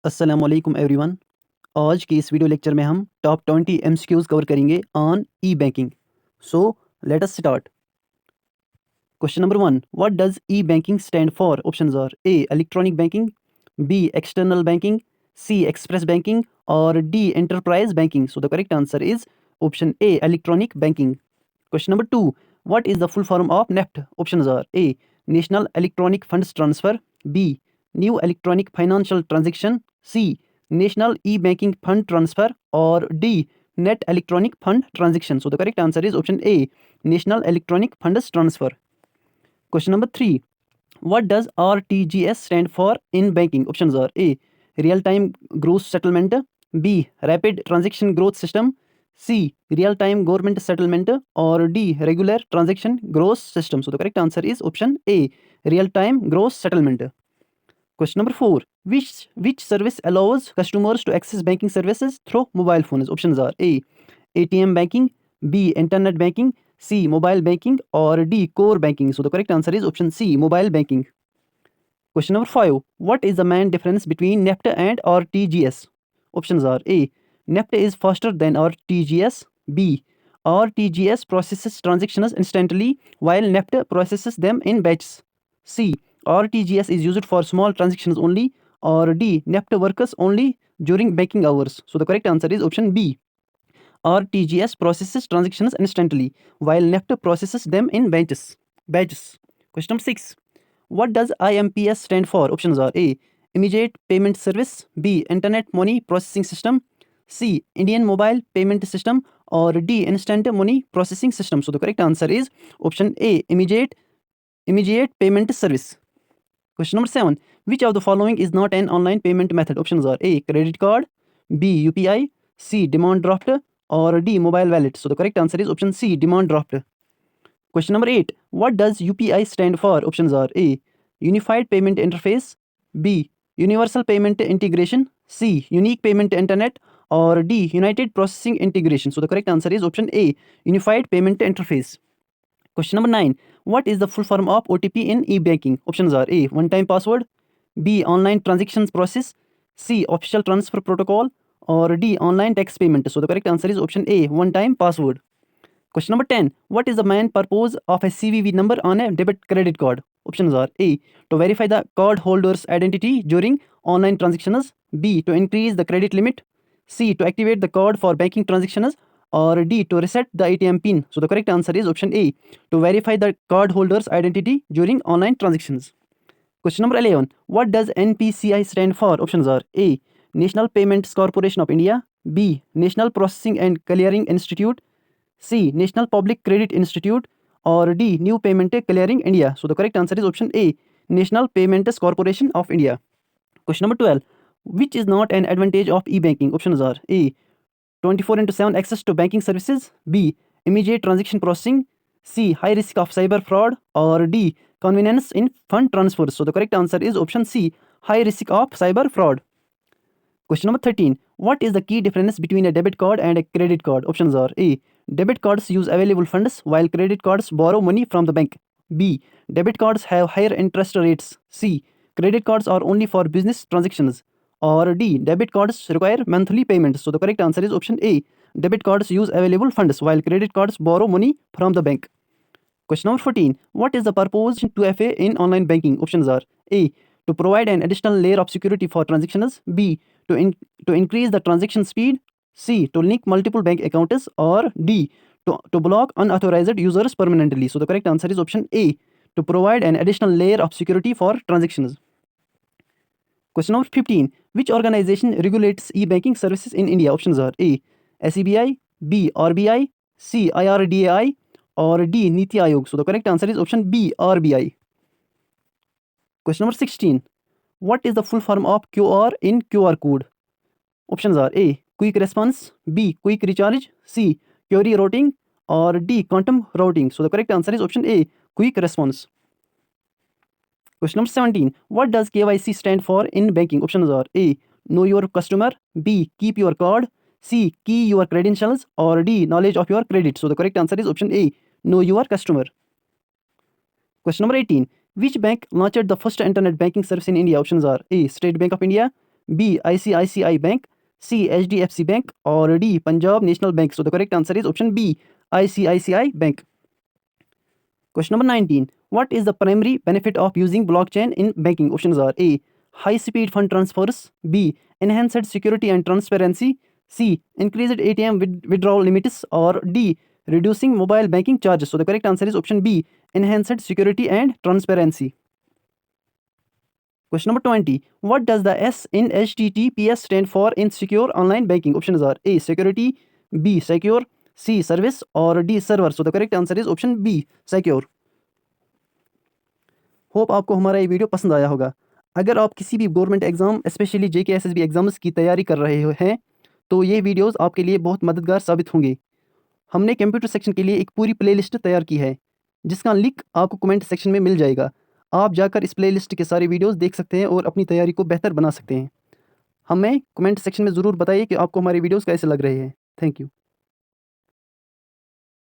अस्सलामुअलैकुम एवरीवन। आज के इस वीडियो लेक्चर में हम टॉप 20 एमसीक्यूज कवर करेंगे on E banking. So let us start. Question number 1, what does E banking stand for? Options are A electronic banking, B external banking, C express banking और D enterprise banking. So the correct answer is option A electronic banking. Question number 2. What is the full form of NEFT? Options are A. National Electronic Funds Transfer, B. New Electronic Financial Transaction, C. National E-Banking Fund Transfer or D. Net Electronic Fund Transaction. So the correct answer is option A. National Electronic Funds Transfer. Question number 3. What does RTGS stand for in banking? Options are A. Real-time gross settlement, B. Rapid transaction growth system, C. Real-time government settlement or D. Regular transaction gross system. So the correct answer is option A. Real-time gross settlement. Question number 4. Which service allows customers to access banking services through mobile phones? Options are A. ATM banking, B. Internet banking, C. Mobile banking or D. Core banking. So the correct answer is option C. Mobile banking. Question number 5. What is the main difference between NEFT and RTGS? Options are A. NEFT is faster than RTGS, B. RTGS processes transactions instantly while NEFT processes them in batches, C. RTGS is used for small transactions only, or D. NEFT works only during banking hours. So the correct answer is option B. RTGS processes transactions instantly while NEFT processes them in batches. Question number 6. What does IMPS stand for? Options are A. Immediate Payment Service, B. Internet Money Processing System, C. Indian Mobile Payment System or D. Instant Money Processing System. So the correct answer is option A. Immediate Payment Service. Question number 7. Which of the following is not an online payment method? Options are A. Credit card, B. UPI, C. Demand draft or D. Mobile wallet. So the correct answer is option C. Demand draft. Question number 8. What does UPI stand for? Options are A. Unified Payment Interface, B. Universal Payment Integration, C. Unique Payment Internet or D. United Processing Integration. So the correct answer is option A. Unified Payment Interface. Question number 9. What is the full form of OTP in e-banking? Options are A. One-time password, B. Online transactions process, C. Official transfer protocol or D. Online tax payment. So the correct answer is option A. One-time password. Question number 10. What is the main purpose of a CVV number on a debit credit card? Options are A. To verify the card holder's identity during online transactions, B. To increase the credit limit, C. To activate the card for banking transactions or D. To reset the ATM pin. So the correct answer is option A. To verify the card holder's identity during online transactions. Question number 11. What does NPCI stand for? Options are A. National Payments Corporation of India, B. National Processing and Clearing Institute, C. National Public Credit Institute or D. New Payment Clearing India. So the correct answer is option A. National Payments Corporation of India. Question number 12. Which is not an advantage of e-banking? Options are A. 24/7 access to banking services, B. Immediate transaction processing, C. High risk of cyber fraud or D. Convenience in fund transfers. So the correct answer is option C. High risk of cyber fraud. Question number 13. What is the key difference between a debit card and a credit card? Options are A. Debit cards use available funds while credit cards borrow money from the bank. B. Debit cards have higher interest rates. C. Credit cards are only for business transactions. Or D. Debit cards require monthly payments. So the correct answer is option A. Debit cards use available funds while credit cards borrow money from the bank. Question number 14. What is the purpose 2FA in online banking? Options are A. To provide an additional layer of security for transactions, B. To increase the transaction speed, C. To link multiple bank accounts or D. To block unauthorized users permanently. So the correct answer is option A. To provide an additional layer of security for transactions. Question number 15. Which organization regulates e-banking services in India? Options are A. SEBI, B. RBI, C. IRDAI or D. Niti Aayog. So the correct answer is option B. RBI. Question number 16. What is the full form of QR in QR code? Options are A. Quick response, B. Quick recharge, C. Query routing or D. Quantum routing. So the correct answer is option A. Quick response. Question number 17. What does KYC stand for in banking? Options are A. Know your customer, B. Keep your card, C. Key your credentials or D. Knowledge of your credit. So the correct answer is option A. Know your customer. Question number 18. Which bank launched the first internet banking service in India? Options are A. State Bank of India, B. ICICI Bank, C. HDFC Bank, or D. Punjab National Bank. So the correct answer is option B, ICICI Bank. Question number 19. What is the primary benefit of using blockchain in banking? Options are A. High speed fund transfers, B. Enhanced security and transparency, C. Increased ATM withdrawal limits, or D. Reducing mobile banking charges. So the correct answer is option B, enhanced security and transparency. Question number 20. What does the S in HTTPS stand for in secure online banking? Options are A. Security, B. Secure, C. Service, or D. Server. So the correct answer is option B, Secure. Hope आपको हमारा ये video पसंद आया होगा। अगर आप किसी भी government exam specially JK SSB exams की तैयारी कर रहे हैं तो ये वीडियोस आपके लिए बहुत मददगार साबित होंगे। हमने कंप्यूटर सेक्शन के लिए एक पूरी प्लेलिस्ट तैयार की है जिसका लिंक आपको कमेंट सेक्शन में मिल जाएगा। आप जाकर इस प्लेलिस्ट के सारे वीडियोस देख सकते हैं और अपनी तैयारी को बेहतर बना सकते हैं। हमें कमेंट सेक्शन में ज़रूर बताइए कि आपको हमारे वीडियोस कैसे लग रहे हैं। Thank you.